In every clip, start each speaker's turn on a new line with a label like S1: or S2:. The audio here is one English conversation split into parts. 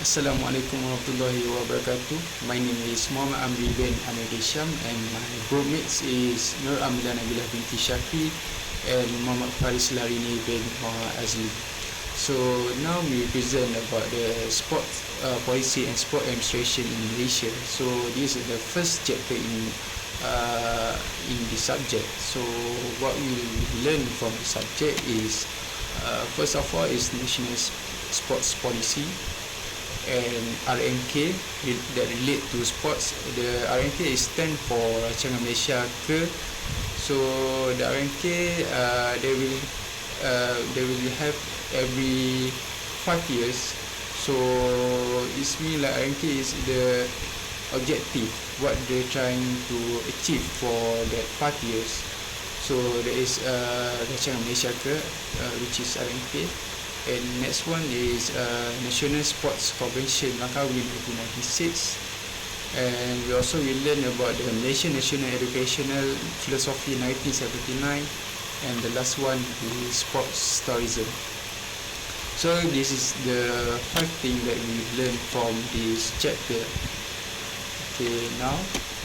S1: Assalamualaikum warahmatullahi wabarakatuh. My name is Muhammad Amri bin Amir Hisham and my groupmates is Nur Amalia Nabilah binti Syakri and Muhammad Faris Larini bin Muhammad Azli. So now we present about the sport policy and sport administration in Malaysia. So this is the first chapter in the subject. So what we learn from the subject is first of all is national sports policy and RMK that relate to sports. The RMK is stand for Rancangan Malaysia ke. So the RMK they will have every 5 years. So it's mean like RMK is the objective what they're trying to achieve for that 5 years. So there is Rancangan Malaysia ke which is RMK. And next one is National Sports Convention Langkawi 1996. And we also will learn about the Malaysian National Educational Philosophy 1979. And the last one is sports tourism. So this is the 5 things that we learn from this chapter. Okay, now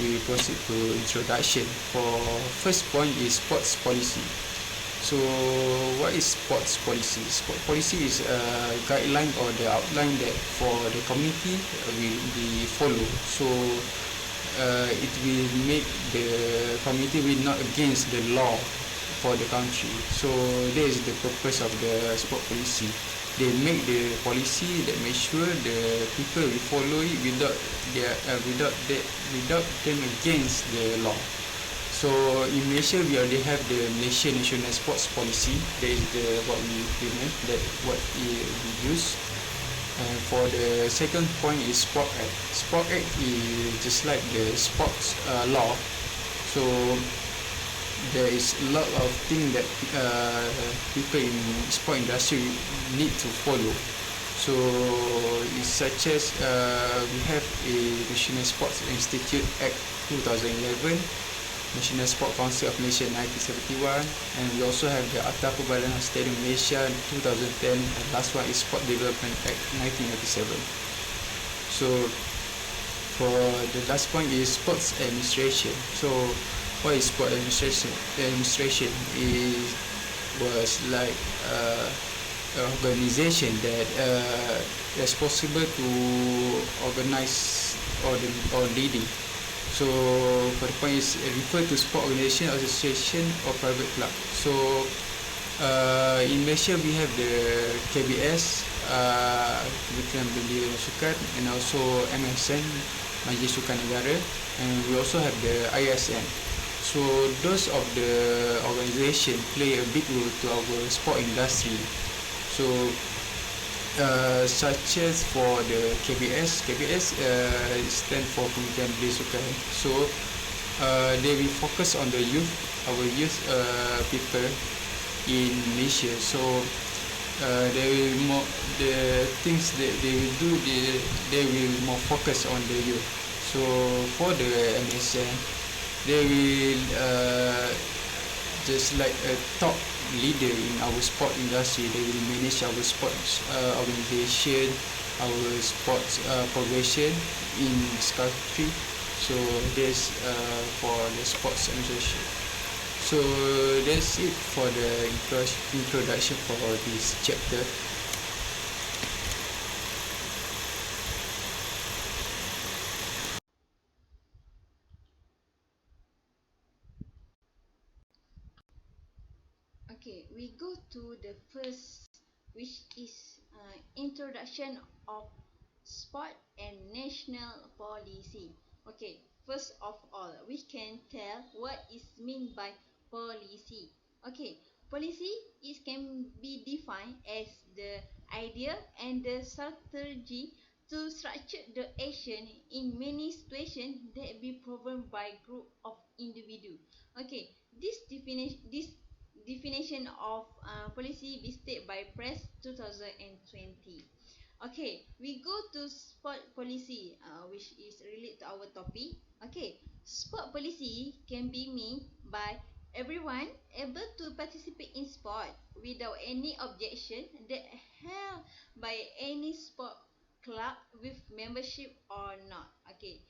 S1: we proceed to introduction. For first point is sports policy. So what is sports policy? Sport policy is a guideline or the outline that for the community will be followed. So it will make the community will not against the law for the country. So that is the purpose of the sport policy. They make the policy that make sure the people will follow it without them against the law. So in Malaysia, we already have the Malaysian National Sports Policy. That is what we implement, that what we use. And for the second point is Sport Act. Sport Act is just like the sports law. So there is a lot of things that people in sport industry need to follow. So it's such as we have a National Sports Institute Act 2011. National Sport Council of Malaysia 1971, and we also have the Akta Perbahagian Stadium Malaysia 2010, and last one is Sport Development Act 1997. So for the last point is sports administration. So what is sport administration? Administration was like an organization that responsible to organize or leading. So for the point is refer to sport organisation, association or private club. So in Malaysia we have the KBS, Kementerian Belia dan Sukan, and also MSN, Majlis Sukan Negara, and we also have the ISN. So those of the organisation play a big role to our sport industry. So such as for the KBS stand for Kementerian Belia Sukan. So they will focus on the youth, our youth people in Malaysia. So they will the things that they will do, they will more focus on the youth. So for the MSN, they will just like a top leader in our sport industry. They will manage our sports organization, our sports progression in this country. So that's for the sports administration. So that's it for the introduction for this chapter.
S2: Okay, we go to the first, which is introduction of sport and national policy. Okay, first of all, we can tell what is mean by policy. Okay, policy is can be defined as the idea and the strategy to structure the action in many situations that be proven by group of individual. Okay, this definition of policy be stated by Press 2020. Okay, we go to sport policy, which is related to our topic. Okay, sport policy can be meant by everyone able to participate in sport without any objection that held by any sport club with membership or not. Okay,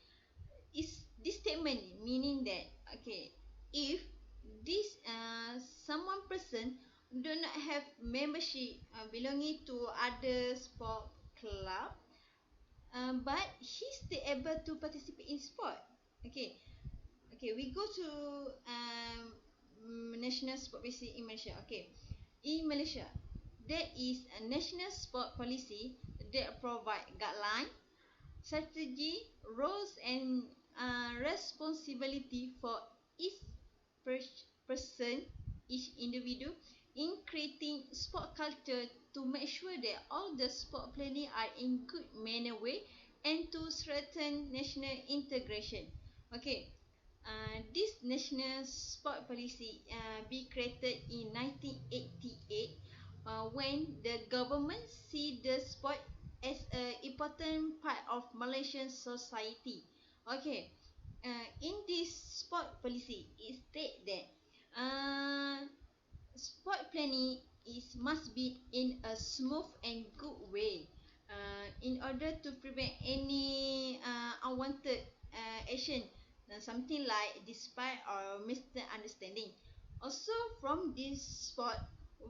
S2: is this statement meaning that, okay, if this someone person do not have membership belonging to other sport club, but he still able to participate in sport. Okay, okay, we go to national sport policy in Malaysia. Okay, in Malaysia there is a national sport policy that provide guideline, strategy, roles, and responsibility for each person, each individual, in creating sport culture to make sure that all the sport planning are in good manner way and to strengthen national integration. Okay, this national sport policy be created in 1988 when the government see the sport as an important part of Malaysian society. Okay, in this sport policy, it state that sport planning is must be in a smooth and good way in order to prevent any unwanted action, something like despite or misunderstanding. Also from this sport,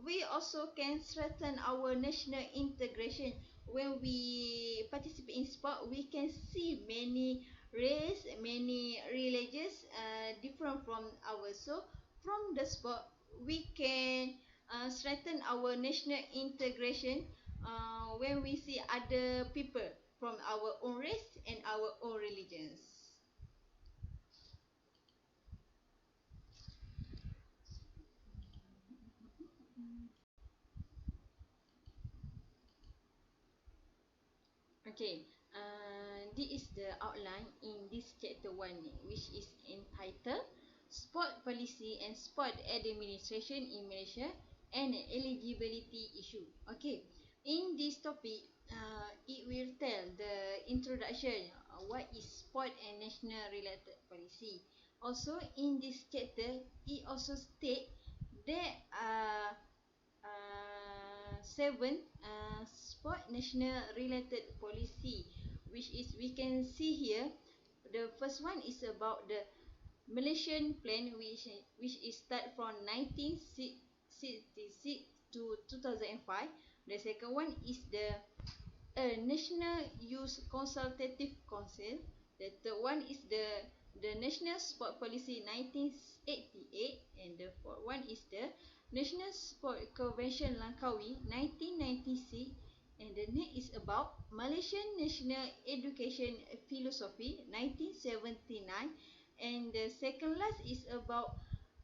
S2: we also can strengthen our national integration. When we participate in sport, we can see many race, many religions different from ours. So from the sport, we can strengthen our national integration when we see other people from our own race and our own religions. Okay, this is the outline in this chapter 1, which is entitled Sport Policy and Sport Administration in Malaysia and Eligibility Issue. Okay, in this topic, it will tell the introduction, what is sport and national related policy. Also, in this chapter, it also state there are seven sport national related policy, which is we can see here. The first one is about the Malaysian plan, which is start from 1966 to 2005. The second one is the National Youth Consultative Council. The third one is the National Sport Policy 1988, and the fourth one is the National Sport Convention Langkawi 1996, and the next is about Malaysian National Education Philosophy 1979, and the second last is about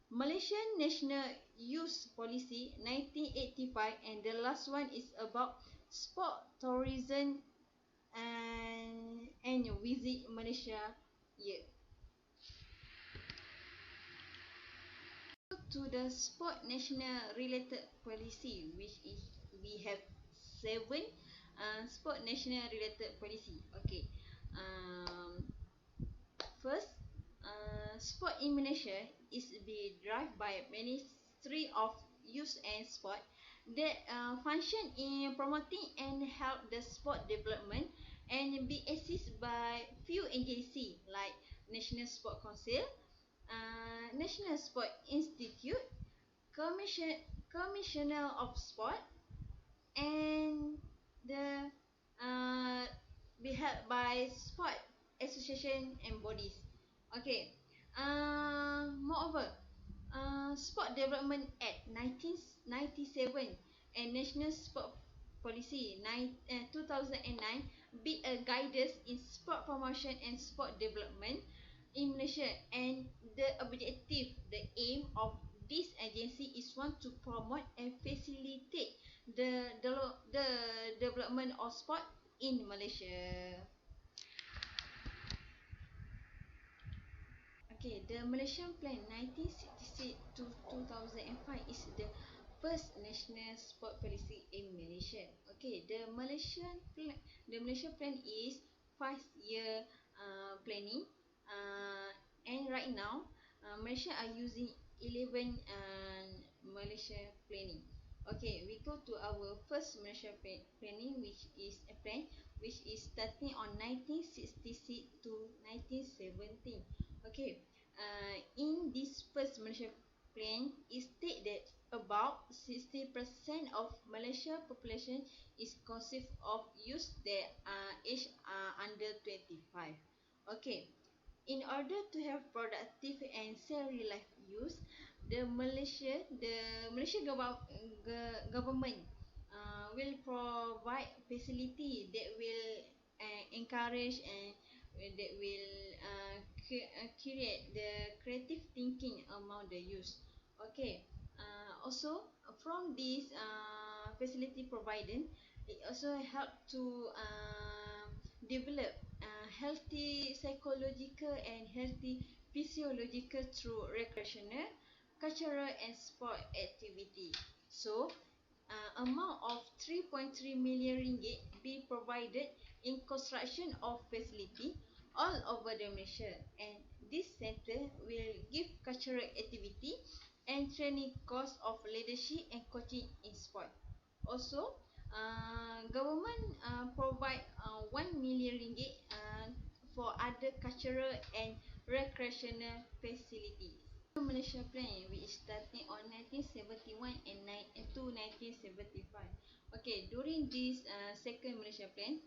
S2: Malaysian National Youth Policy 1985, and the last one is about sport tourism and visit Malaysia year. To the sport national related policy, which is we have seven sport national related policy. Okay, um, first, sport in Malaysia is be driven by Ministry of Youth and Sport that function in promoting and help the sport development and be assisted by few agency like National Sport Council, National Sport Institute, Commission Commissioner of Sport, and the be held by sport association and bodies. Okay. Moreover, Sport Development Act 1997 and National Sport Policy 2009 be a guidance in sport promotion and sport development in Malaysia, and the objective, the aim of this agency is want to promote and facilitate the development of sport in Malaysia. Okay, the Malaysian Plan 1966 to 2005 is the first national sport policy in Malaysia. Okay, the Malaysian Plan is 5 year planning, and right now Malaysia are using 11 Malaysia planning. Okay, we go to our first Malaysia planning, which is starting on 1966 to 1970. Okay, in this first Malaysia plan, it states that about 60% of Malaysia population is consist of youth that are aged under 25. Okay, in order to have productive and self-reliant use, the government will provide facility that will encourage and that will create the creative thinking among the youth. Okay. Also, from this facility provided, it also help to develop healthy psychological and healthy physiological through recreational, cultural and sport activity. So, amount of 3.3 million ringgit be provided in construction of facility all over the Malaysia, and this center will give cultural activity and training course of leadership and coaching in sport. Also, government provide 1 million ringgit for other cultural and recreational facilities. Malaysia Plan, which starting on 1971 and to 1975. Okay, during this second Malaysia Plan,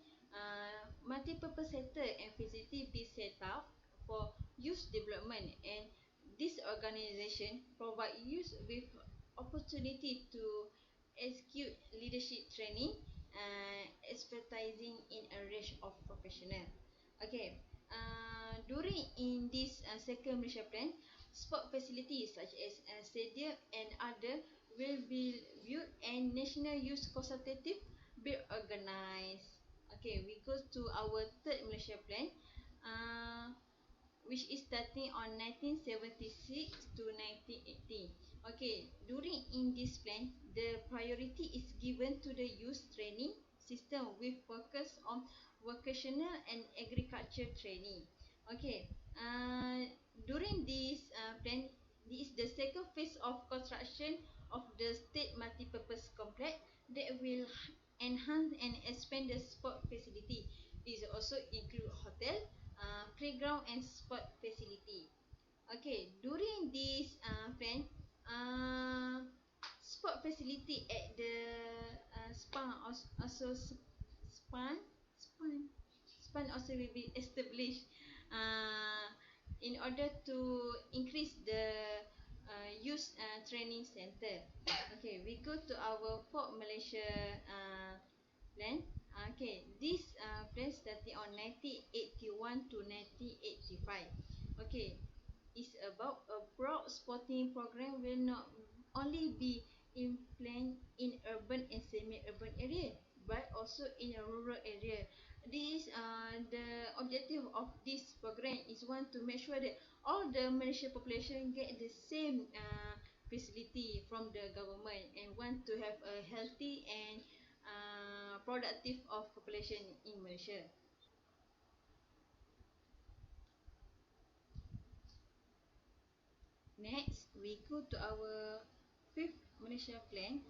S2: multi-purpose center and facility be set up for youth development, and this organisation provide youth with opportunity to execute leadership training, expertising in a range of professional. Okay, during in this second Malaysia Plan, sport facilities such as stadium and other will be built and national youth consultative be organised. Okay, we go to our third Malaysia Plan, uh, which is starting on 1976 to 1980. Okay, during in this plan, the priority is given to the youth training system with focus on vocational and agriculture training. Okay, during this plan, this is the second phase of construction of the state multipurpose complex that will enhance and expand the sport facility. This also include hotel, playground and sport facility. Okay, during this plan, uh, sport facility at the also span span span also will be established uh, in order to increase the youth training center. Okay, we go to our fourth Malaysia plan. Okay, this plan starting on 1981 to 1985. Okay, it's about a broad sporting program will not only be implemented in urban and semi-urban area, but also in a rural area. This the objective of this program is one to make sure that all the Malaysian population get the same facility from the government, and want to have a healthy and productive of population in Malaysia. Next, we go to our fifth Malaysia Plan,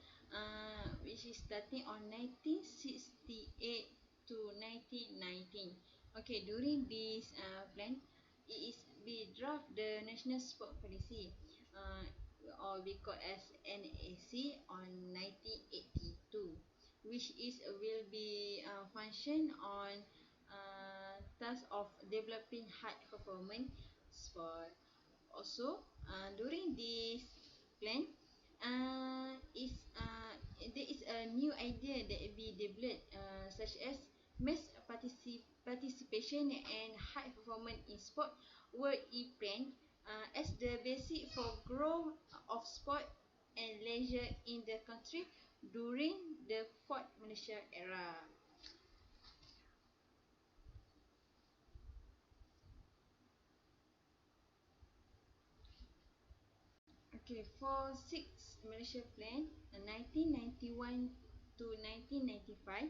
S2: which is starting on 1968 to 1919. Okay, during this plan, it is we draft the National Sport Policy, uh, or we call as NAC on 1982, which is will be function on task of developing high performance sport. Also, during this plan, there is a new idea that will be developed, such as mass participation and high performance in sport were plan as the basic for growth of sport and leisure in the country during the fourth Malaysia era. Okay, for six Malaysia Plan, 1991 to 1995,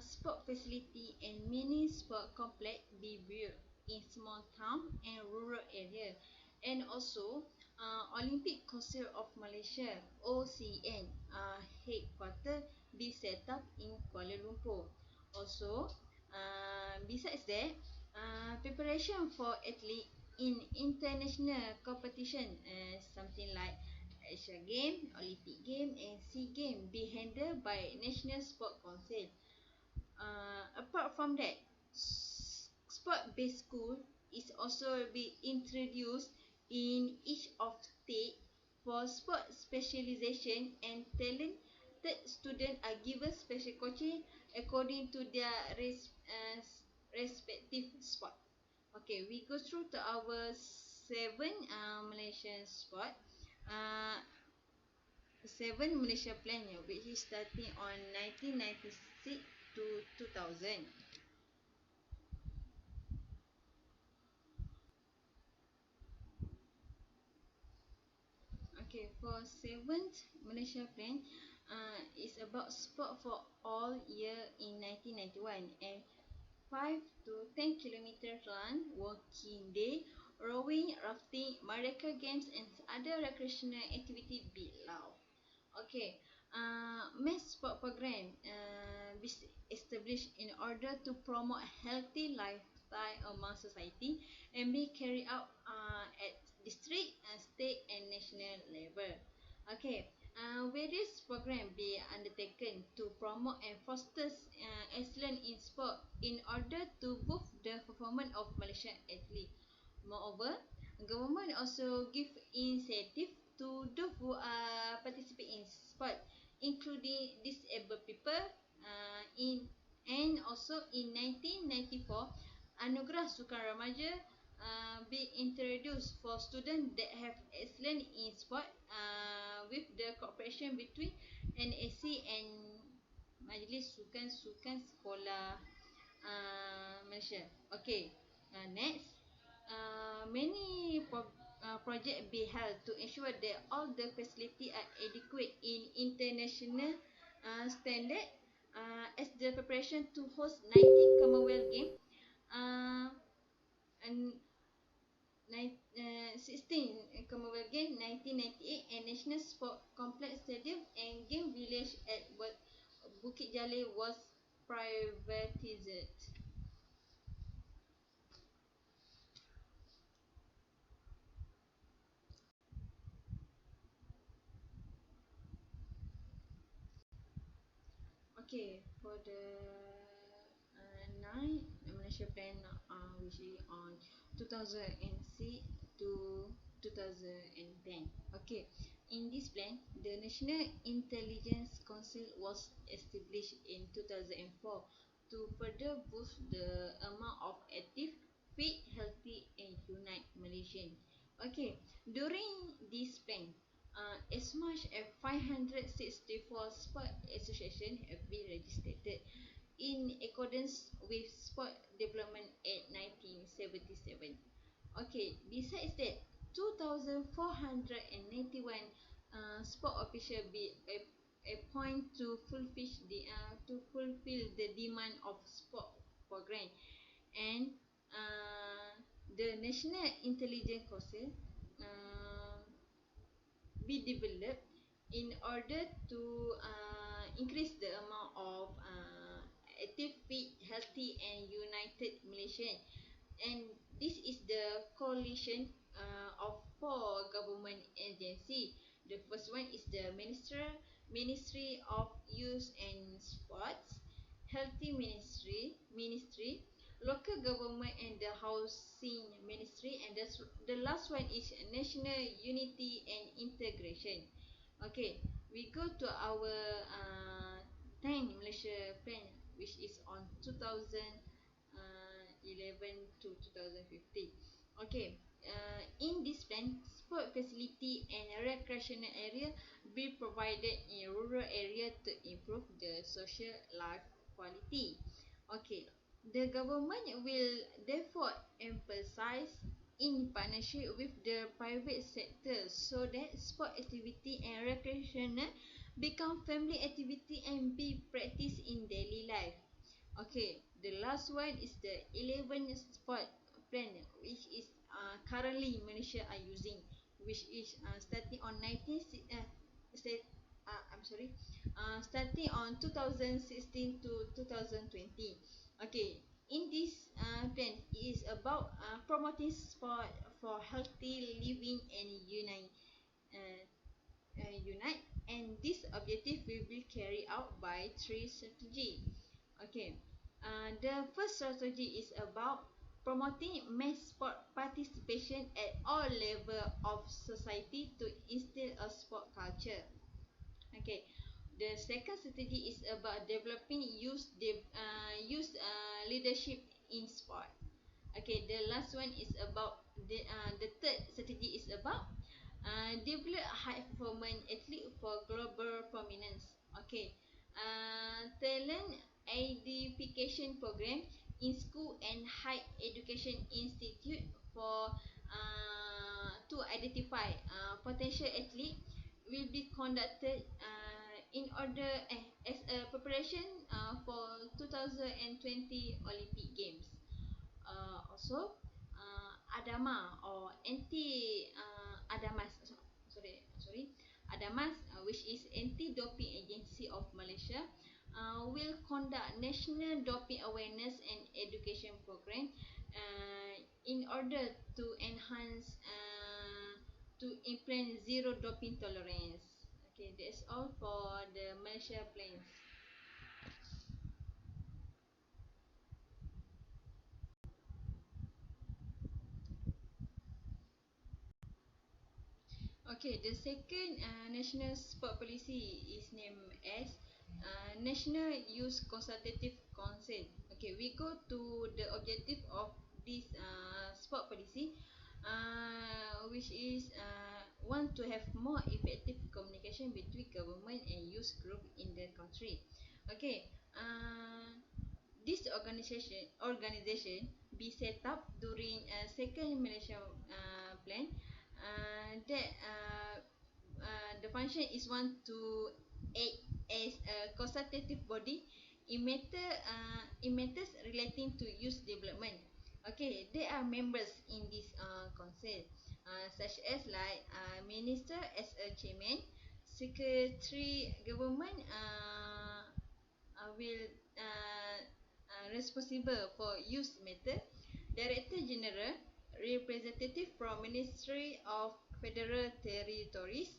S2: sport facility and mini sport complex be built in small town and rural area, and also Olympic Council of Malaysia (OCN) headquarter be set up in Kuala Lumpur. Also, besides that, preparation for athlete in international competition, something like Asia Game, Olympic Game, and SEA Game be handled by National Sport Council. Apart from that, sport-based school is also be introduced in each of state for sport specialization, and talented students are given special coaching according to their respective sport. Okay, we go through to our seven Malaysian sport. Uh, Seven Malaysia Plan, which is starting on 1996 to 2000. Okay, for seventh Malaysia Plan, is about sport for all year in 1991, and 5 to 10 kilometer run, walking day, rowing, rafting, Merdeka Games, and other recreational activity below. Okay, mass sport program is established in order to promote healthy lifestyle among society, and be carried out at district, state, and national level. Okay, various program be undertaken to promote and foster excellence in sport in order to boost the performance of Malaysian athletes. Moreover, government also give incentive to those who participate in sport, including disabled people. In and also in 1994, Anugerah Sukan Remaja be introduced for students that have excellent in sport, with the cooperation between NAC and Majlis Sukan Sekolah Malaysia. Okay, next. Many project be held to ensure that all the facility are adequate in international standard, as the preparation to host 19 Commonwealth Games, uh, and 16 Commonwealth Games 1998, and National Sport Complex Stadium and Game Village at Bukit Jalil was privatized. Okay, for the nine Malaysia Plan, which is on 2006 to 2010. Okay, in this plan, the National Intelligence Council was established in 2004 to further boost the amount of active, fit, healthy, and unite Malaysian. Okay, during this plan, as much as 564 sport associations have been registered in accordance with Sport Development Act 1977. Okay, besides that, 2,491 sport officials be appointed to fulfill the demand of sport program, and the National Intelligence Council uh, be developed in order to increase the amount of active, fit, healthy, and united Malaysian. And this is the coalition of four government agency. The first one is the Ministry of Youth and Sports, Healthy Ministry, Local Government and the Housing Ministry, and the last one is National Unity and Integration. Okay, we go to our 10 Malaysia Plan, which is on 2011 to 2015. Okay, in this plan, sport facility and recreational area be provided in rural area to improve the social life quality. Okay, the government will therefore emphasize in partnership with the private sector so that sport activity and recreational become family activity and be practiced in daily life. Okay, the last one is the 11 sport plan, which is currently Malaysia are using, which is starting on starting on 2016 to 2020. Okay, in this plan, it is about promoting sport for healthy living and uh, unite, and this objective will be carried out by three strategy. Okay, the first strategy is about promoting mass sport participation at all level of society to instill a sport culture. Okay, the second strategy is about developing leadership in sport. Okay, the last one is about the third strategy is about develop high performance athlete for global prominence. Okay, talent identification program in school and higher education institute for to identify potential athlete will be conducted in order as a preparation for 2020 Olympic Games. Also, ADAMA or anti ADAMAS sorry ADAMAS, which is Anti Doping Agency of Malaysia, will conduct national doping awareness and education program in order to enhance to implement zero doping tolerance. Okay, that's all for the Malaysia plans. Okay, the second national sport policy is named as National Youth Consultative Council. Okay, we go to the objective of this sport policy, which is want to have more effective communication between government and youth group in the country. Okay, this organization be set up during second Malaysia plan. That the function is one to act as a consultative body in matters relating to youth development. Okay, there are members in this council, such as like minister as a chairman, secretary government will responsible for youth matter, director general, representative from Ministry of Federal Territories,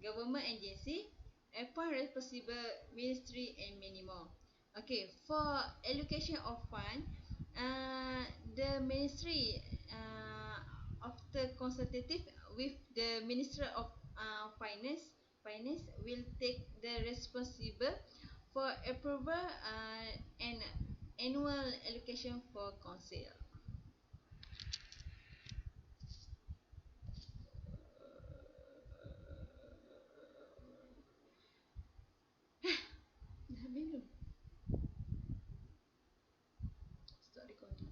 S2: government agency, upon responsible ministry and many more. Okay, for allocation of fund, the ministry after consultative with the Minister of Finance will take the responsible for approval and annual allocation for council. Dah habis belum? Start recording.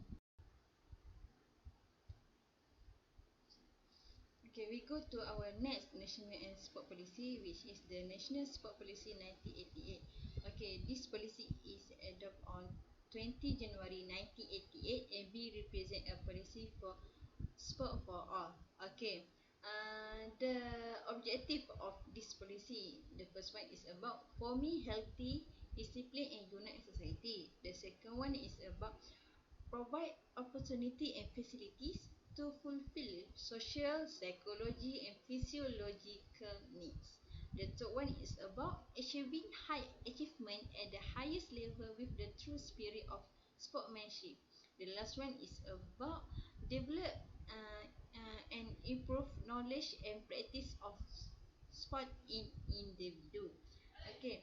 S2: Okay, we go to our next national and sport policy, which is the National Sport Policy 1988. Okay, this policy is adopted on 20 January 1988 and be represent a policy for sport for all. Okay, the objective of this policy, the first one is about forming healthy, discipline and unite society. The second one is about provide opportunity and facilities to fulfill social, psychology and physiological needs. The third one is about achieving high achievement at the highest level with the true spirit of sportsmanship. The last one is about develop and improve knowledge and practice of sport in individual. Okay,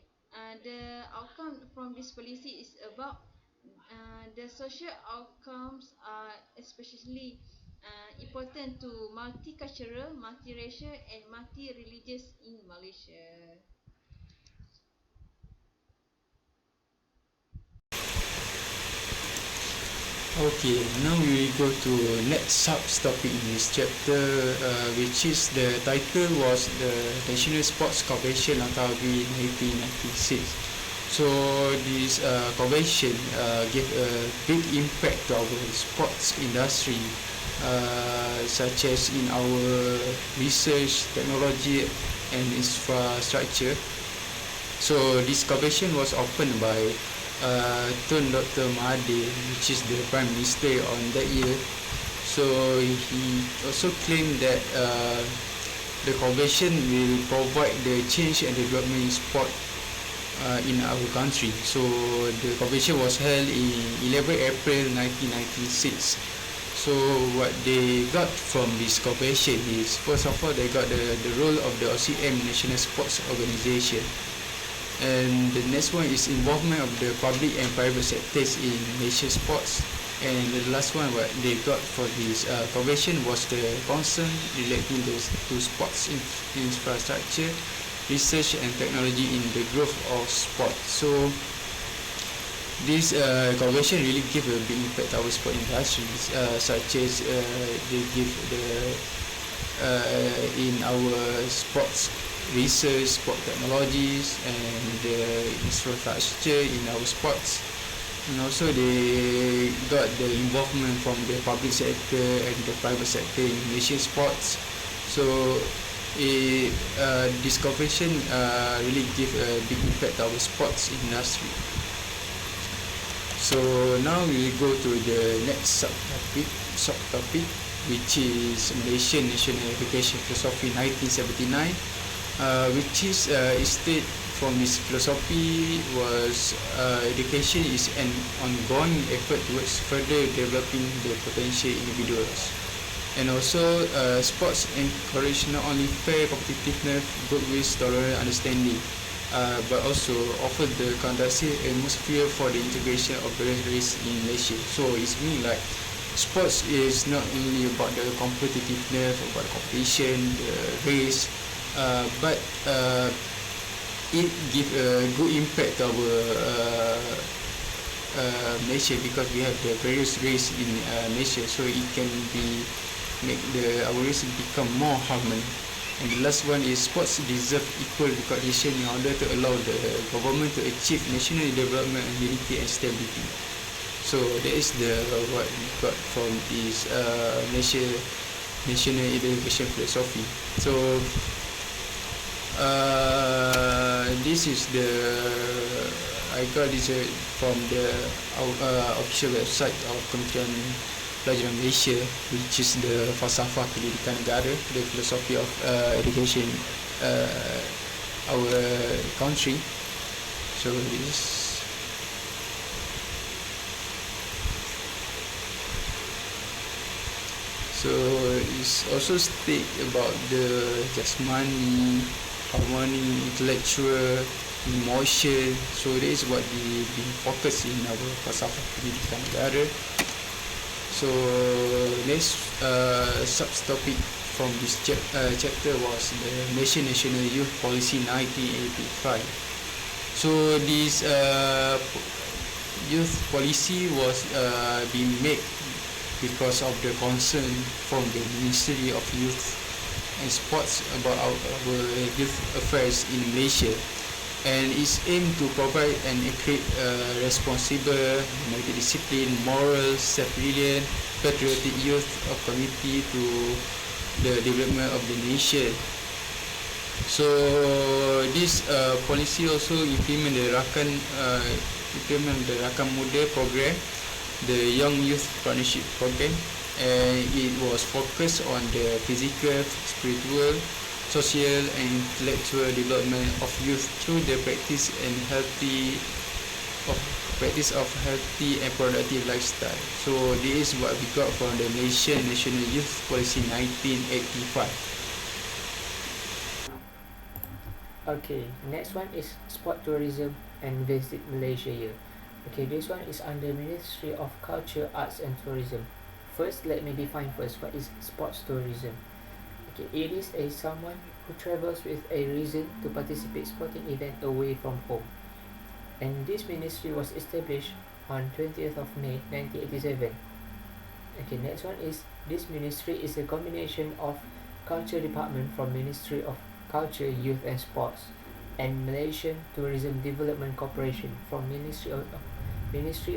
S2: the outcome from this policy is about the social outcomes are especially important to multicultural, multiracial and multi-religious in Malaysia.
S1: Okay, now we will go to next sub-topic in this chapter, which is the title was the National Sports Convention atau di 1996. So this convention gave a big impact to our sports industry such as in our research, technology and infrastructure. So this cooperation was opened by Tun Dr. Mahathir, which is the Prime Minister on that year. So he also claimed that the convention will provide the change and development in sport in our country. So the convention was held in 11 April 1996. So what they got from this convention is, first of all, they got the role of the OCM National Sports Organization. And the next one is involvement of the public and private sectors in Malaysian sports. And the last one what they got for this convention was the concern relating to sports infrastructure, research and technology in the growth of sport. So this convention really give a big impact to our sport industry, such as they give the in our sports research, sport technologies and the infrastructure in our sports. And also they got the involvement from the public sector and the private sector in Malaysian sports. So this convention really give a big impact to our sports industry. So now we go to the next subtopic, which is Malaysian National Education Philosophy 1979, which is state from this philosophy was education is an ongoing effort towards further developing the potential individuals. And also sports encourage not only fair competitiveness, goodwill, tolerance, understanding, but also offer the conducive atmosphere for the integration of various races in Malaysia. So it's mean like sports is not only about the competitiveness, about the competition, the race, but it give a good impact to our Malaysia, because we have the various race in Malaysia, so it can be make our race become more harmony. And the last one is sports deserve equal recognition in order to allow the government to achieve national development and unity and stability. So that is the what we got from this national education philosophy. So this is the I got this from the official website of Kementerian Pelajaran Malaysia, which is the Falsafah Pendidikan Negara, the philosophy of education our country. So this it's also state about the jasmani, harmony, intellectual, emotion. So that is what we focus in our Falsafah Pendidikan Negara. So next subtopic from this chapter was the Malaysian National Youth Policy 1985. So this youth policy was being made because of the concern from the Ministry of Youth and Sports about our youth affairs in Malaysia, and is aimed to provide and create a responsible, multidiscipline, moral, self-reliant, patriotic youth of community to the development of the nation. So this policy also implement the Rakan Muda program, the Young Youth Partnership program, and it was focused on the physical, spiritual, social and intellectual development of youth through the practice of healthy and productive lifestyle. So this is what we got from the Malaysian National Youth Policy 1985.
S3: Okay, next one is sport tourism and visit Malaysia here. Okay, this one is under Ministry of Culture, Arts and Tourism. First, let me define first what is sports tourism. Okay, it is someone who travels with a reason to participate sporting event away from home. And this ministry was established on 20th of May 1987. Okay, next one is this ministry is a combination of Culture Department from Ministry of Culture, Youth and Sports, and Malaysian Tourism Development Corporation from Ministry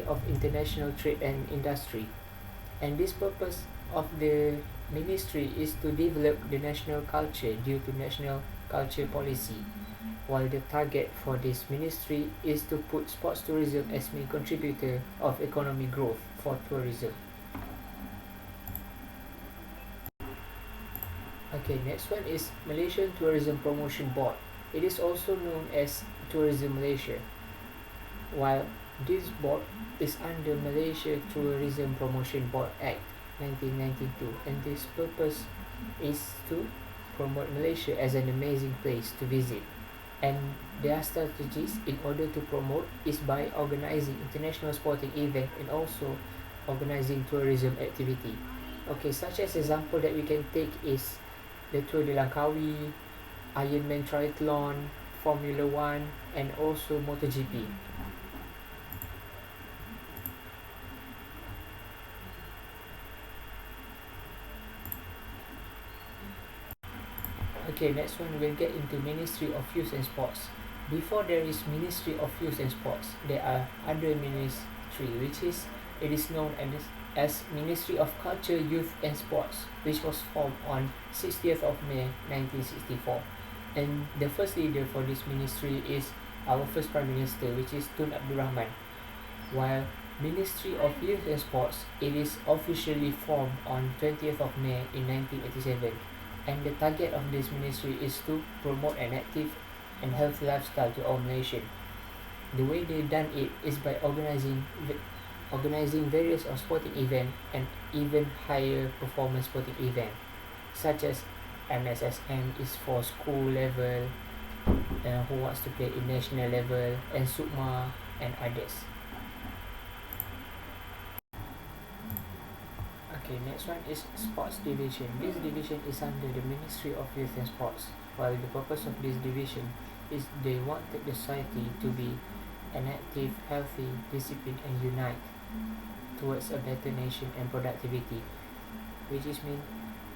S3: of International Trade and Industry. And this purpose of the ministry is to develop the national culture due to national culture policy, while the target for this ministry is to put sports tourism as main contributor of economic growth for tourism. Okay, next one is Malaysian Tourism Promotion Board. It is also known as Tourism Malaysia. While this board is under Malaysia Tourism Promotion Board Act 1992, and this purpose is to promote Malaysia as an amazing place to visit. And their strategies in order to promote is by organizing international sporting event and also organizing tourism activity. Okay, such as example that we can take is the Tour de Langkawi, Ironman Triathlon, Formula One, and also MotoGP. Okay, next one we'll get into Ministry of Youth and Sports. Before there is Ministry of Youth and Sports, there are other ministry, which is it is known as Ministry of Culture, Youth and Sports, which was formed on 60th of May 1964. And the first leader for this ministry is our first Prime Minister, which is Tun Abdul Rahman. While Ministry of Youth and Sports, it is officially formed on 20th of May in 1987. And the target of this ministry is to promote an active and healthy lifestyle to all Malaysians. The way they done it is by organizing various sporting event and even higher performance sporting event, such as MSSM is for school level, who wants to play in national level, and SUKMA and others. Okay, next one is Sports Division. This division is under the Ministry of Youth and Sports, while the purpose of this division is they wanted the society to be an active, healthy, disciplined and unite towards a better nation and productivity, which is mean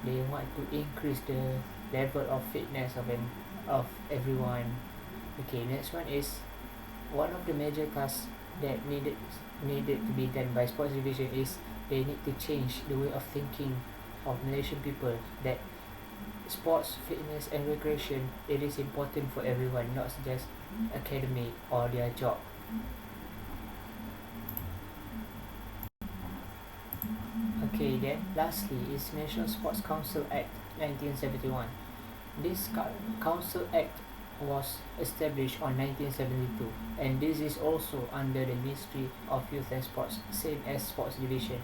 S3: they want to increase the level of fitness of everyone. Okay, next one is one of the major tasks that needed to be done by sports division is they need to change the way of thinking of Malaysian people, that sports, fitness and recreation, it is important for everyone, not just academic or their job. Okay, then lastly is National Sports Council Act 1971. This Council Act was established on 1972, and this is also under the Ministry of Youth and Sports, same as Sports Division.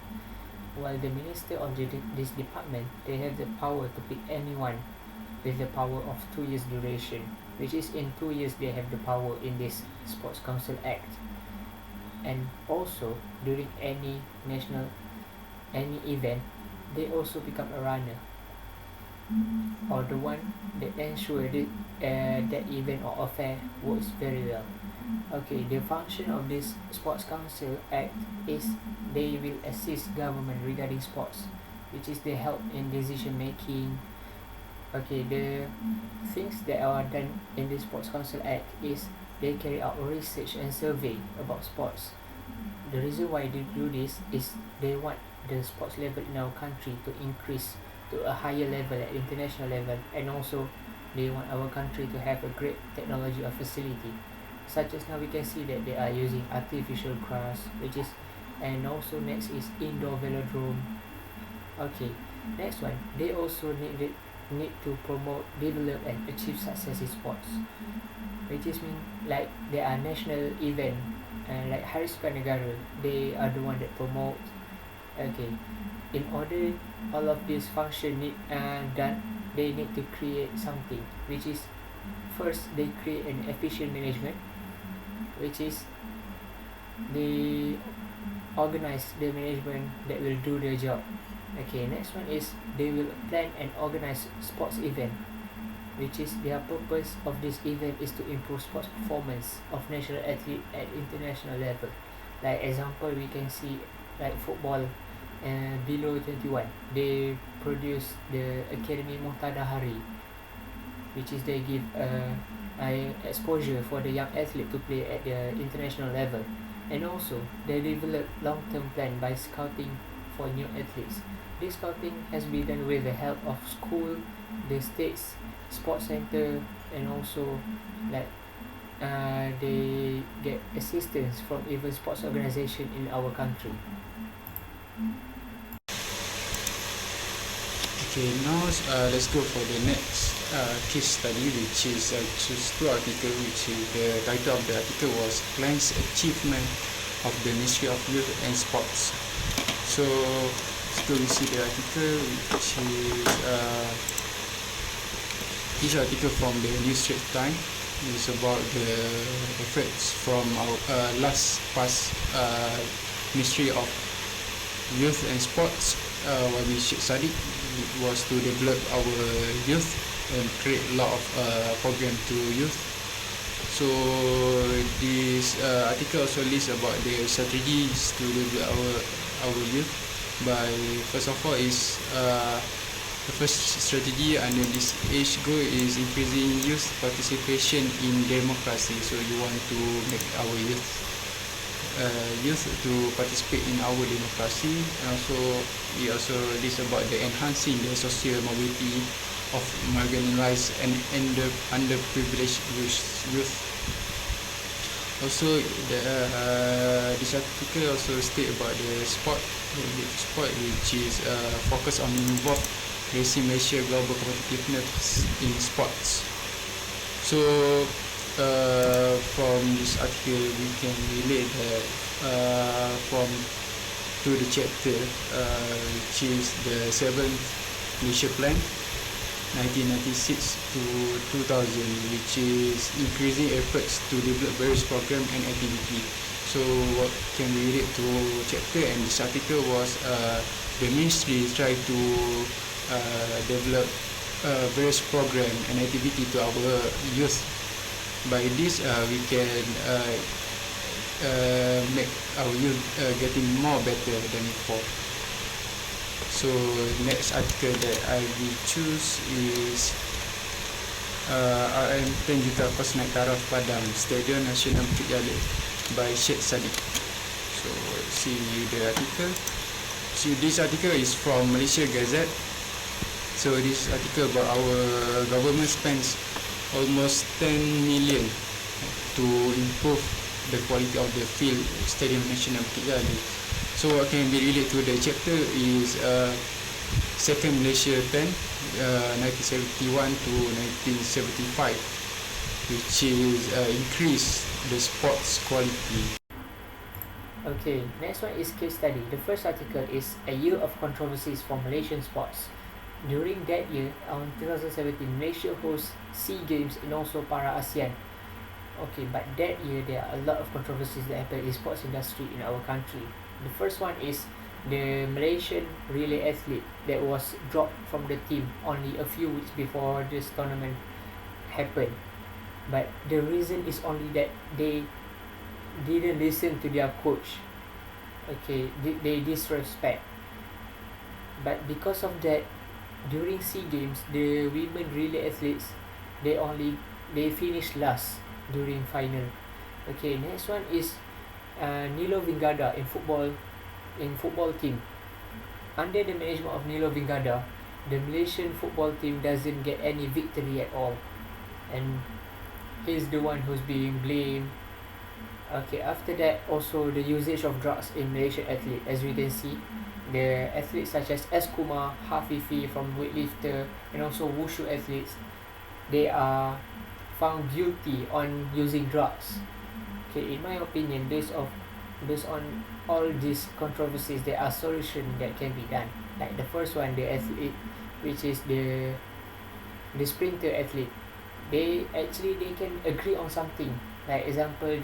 S3: While the Minister of this department, they have the power to pick anyone with the power of 2 years duration, which is in 2 years they have the power in this Sports Council Act. And also during any event, they also become a runner, or the one that ensure that event or affair works very well. Okay, the function of this Sports Council Act is they will assist government regarding sports, which is they help in decision making. Okay, the things that are done in the Sports Council Act is they carry out research and survey about sports. The reason why they do this is they want the sports level in our country to increase to a higher level at international level, and also they want our country to have a great technology or facility, such as now we can see that they are using artificial grass, which is, and also next is indoor velodrome. Okay, next one, they also need to promote, develop and achieve success in sports, which is mean like there are national event, like Hari Sukan Negara, they are the one that promote. Okay, in order all of this function need done, they need to create something, which is first they create an efficient management, which is they organize the management that will do their job. Okay, next one is they will plan and organize sports event, which is their purpose of this event is to improve sports performance of national athlete at international level. Like example, we can see like football below 21, they produce the Academy Muhtada Hari, which is they give exposure for the young athlete to play at the international level. And also they develop long-term plan by scouting for new athletes. This scouting has been done with the help of school, the state's sports center, and also like they get assistance from even sports organization in our country.
S1: Okay, now let's go for the next case study, which is choose two article, which is the title of the article was Plans Achievement of the Ministry of Youth and Sports. So let's go and see the article, which is this article from the New Straits Times. It's about the efforts from our last past Ministry of Youth and Sports, Wabi Sheikh Sadiq. It was to develop our youth and create a lot of program to youth. So this article also lists about the strategies to develop our youth. By first of all is the first strategy under this age group is increasing youth participation in democracy. So you want to make our youth to participate in our democracy, and also we also list about the enhancing the social mobility of marginalized and underprivileged youth. Also, this article also state about the sport, which is focus on involve raising Malaysia global competitiveness in sports. So from this article we can relate that from to the chapter which is the 7th Malaysia Plan 1996 to 2000, which is increasing efforts to develop various program and activity. So what can we relate to chapter, and this article was the ministry try to develop various program and activity to our youth. By this we can make our youth getting more better than before. So next article that I will choose is RM 10 juta kos naik taraf Padang Stadium Nasional Bukit Jalil by Sheikh Sadiq. So see the article. So this article is from Malaysia Gazette. So this article about our government spends almost 10 million to improve the quality of the field Stadium Nasional Bukit Jalil. So what can be related to the chapter is second Malaysia Plan 1971 to 1975, which is increase the sports quality.
S3: Okay, next one is case study. The first article is a year of controversies for Malaysian sports. During that year, on 2017, Malaysia hosts SEA Games and also Para ASEAN. Okay, but that year there are a lot of controversies that happened in sports industry in our country. The first one is the Malaysian relay athlete that was dropped from the team only a few weeks before this tournament happened. But the reason is only that they didn't listen to their coach. Okay, they disrespect. But because of that, during SEA Games, the women relay athletes they finished last during final. Okay, next one is Nilo Vingada in football team. Under the management of Nilo Vingada, the Malaysian football team doesn't get any victory at all, and he's the one who's being blamed. Okay, after that, also the usage of drugs in Malaysian athlete, as we can see, the athletes such as S. Kumar, Hafifi from weightlifter, and also wushu athletes, they are found guilty on using drugs. Okay, in my opinion, based on all these controversies, there are solutions that can be done. Like the first one, the athlete, which is the sprinter athlete, they can agree on something. Like example,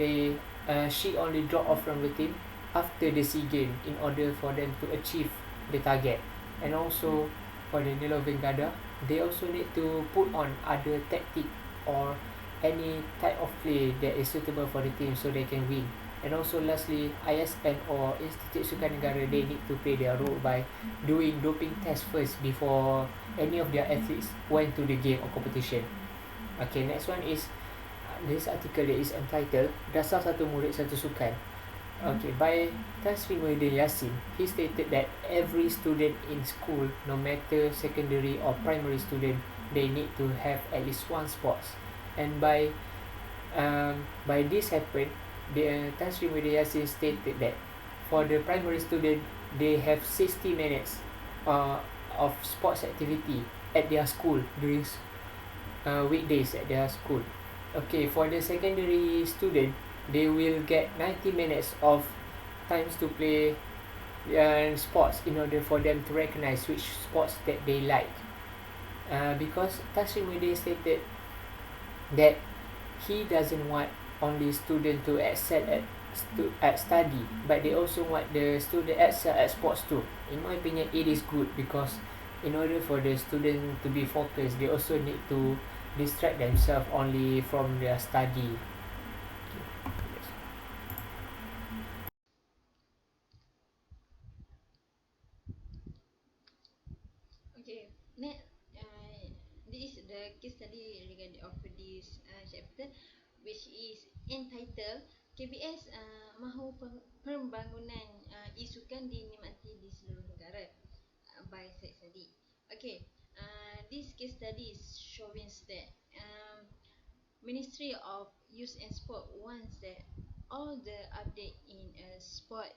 S3: she only drop off from the team after the SEA game in order for them to achieve the target. And also for the Nilo Vingada, they also need to put on other tactic or any type of play that is suitable for the team so they can win. And also lastly, ISN or Institute Sukan Negara, they need to play their role by doing doping test first before any of their athletes went to the game or competition. Okay, next one is this article that is entitled Dasar Satu Murid Satu Sukan. Okay, by Tan Sri Muhyiddin Yassin, he stated that every student in school, no matter secondary or primary student, they need to have at least one sports. And by this happen, the Tan Sri Muhyiddin Yassin stated that for the primary student, they have 60 minutes uh, of sports activity at their school during weekdays at their school. Okay, for the secondary student, they will get 90 minutes of times to play sports in order for them to recognize which sports that they like. Because Tashri Muhyiddin stated that he doesn't want only student to excel at study, but they also want the student excel at sports too. In my opinion, it is good because in order for the student to be focused, they also need to distract themselves only from their study.
S2: Okay, next, this is the case study regarding of this chapter, which is entitled KBS mahu pembangunan isukan dinikmati di seluruh negara by Syed Sadiq. Okay, this case study is showing that Ministry of Youth and Sport wants that all the update in sport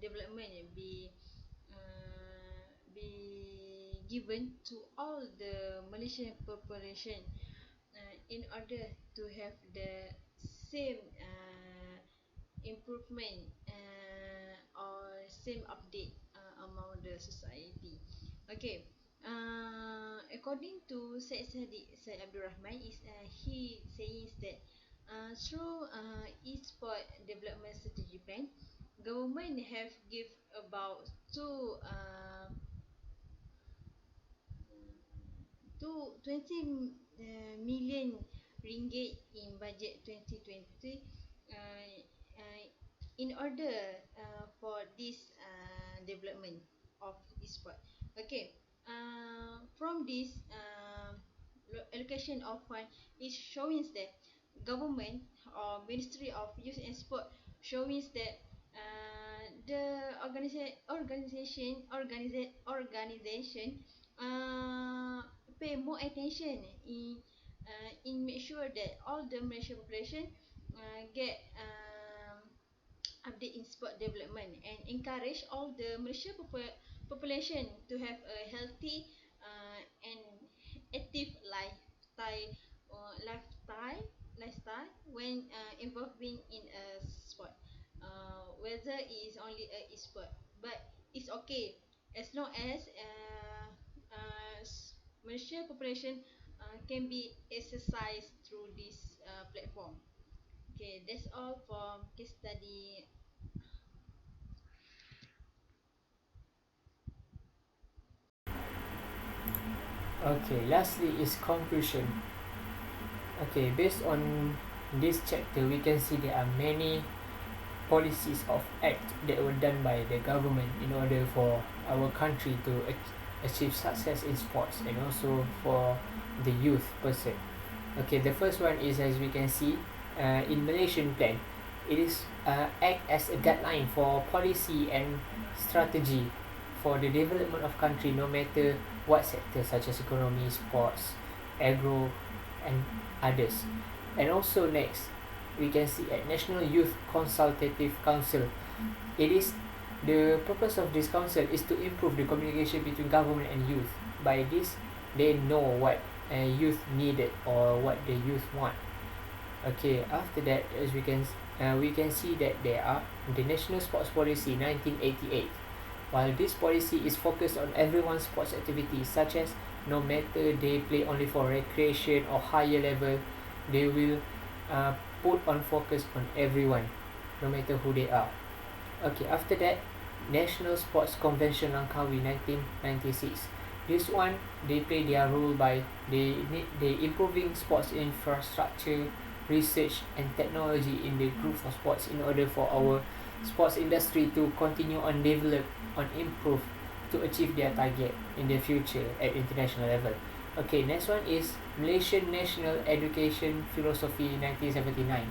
S2: development be given to all the Malaysian population in order to have the same improvement or same update among the society. Okay. According to Said Abdul Rahman, is he says that through e-sport development strategy plan, government have give about two 20 million ringgit in budget 2020 uh, uh, in order for this development of e-sport. Okay, from this allocation of fund is showing that government or Ministry of Youth and Sport showing that the organization uh, pay more attention in make sure that all the Malaysian population get update in sport development and encourage all the Malaysian population to have a healthy and active lifestyle when involving in a sport. Whether it is only a e-sport, but it's okay as long as Malaysia population can be exercised through this platform. Okay, that's all for case study.
S3: Okay, lastly is conclusion. Okay, based on this chapter, we can see there are many policies of act that were done by the government in order for our country to achieve success in sports and also for the youth person. Okay, the first one is, as we can see, in Malaysian plan, it is act as a guideline for policy and strategy for the development of country, no matter what sector, such as economy, sports, agro, and others. And also next, we can see at National Youth Consultative Council, it is the purpose of this council is to improve the communication between government and youth. By this, they know what youth needed or what the youth want. Okay, after that, as we can see that there are the National Sports Policy 1988. While this policy is focused on everyone's sports activities, such as no matter they play only for recreation or higher level, they will put on focus on everyone, no matter who they are. Okay, after that, National Sports Convention Langkawi 1996. This one, they play their role by they improving sports infrastructure, research and technology in the group of sports in order for our sports industry to continue on develop, on improve to achieve their target in the future at international level. Okay, next one is Malaysian National Education Philosophy 1979.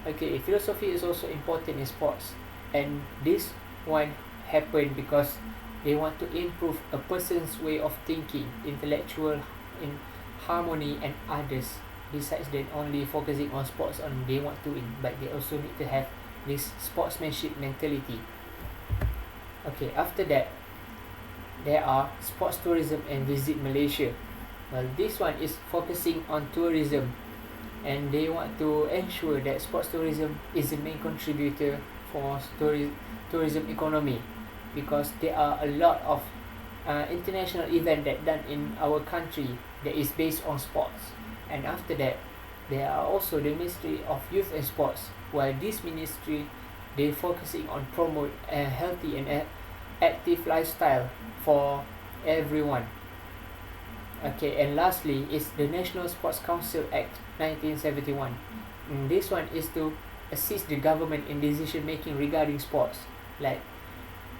S3: Okay, philosophy is also important in sports, and this one happened because they want to improve a person's way of thinking, intellectual in harmony and others. Besides than only focusing on sports on they want to win, but they also need to have this sportsmanship mentality. Okay, after that there are sports tourism and visit Malaysia. Well, this one is focusing on tourism, and they want to ensure that sports tourism is the main contributor for tourism economy, because there are a lot of international event that done in our country that is based on sports. And after that there are also the Ministry of Youth and Sports, while this ministry they focusing on promote a healthy and active lifestyle for everyone. Okay, and lastly is the National Sports Council Act 1971. This one is to assist the government in decision making regarding sports. Like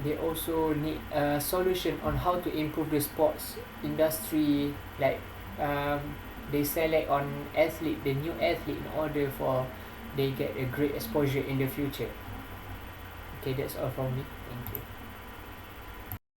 S3: they also need a solution on how to improve the sports industry. Like they select on athlete, the new athlete, in order for they get a great exposure in the future. Okay, that's all from me. Thank you.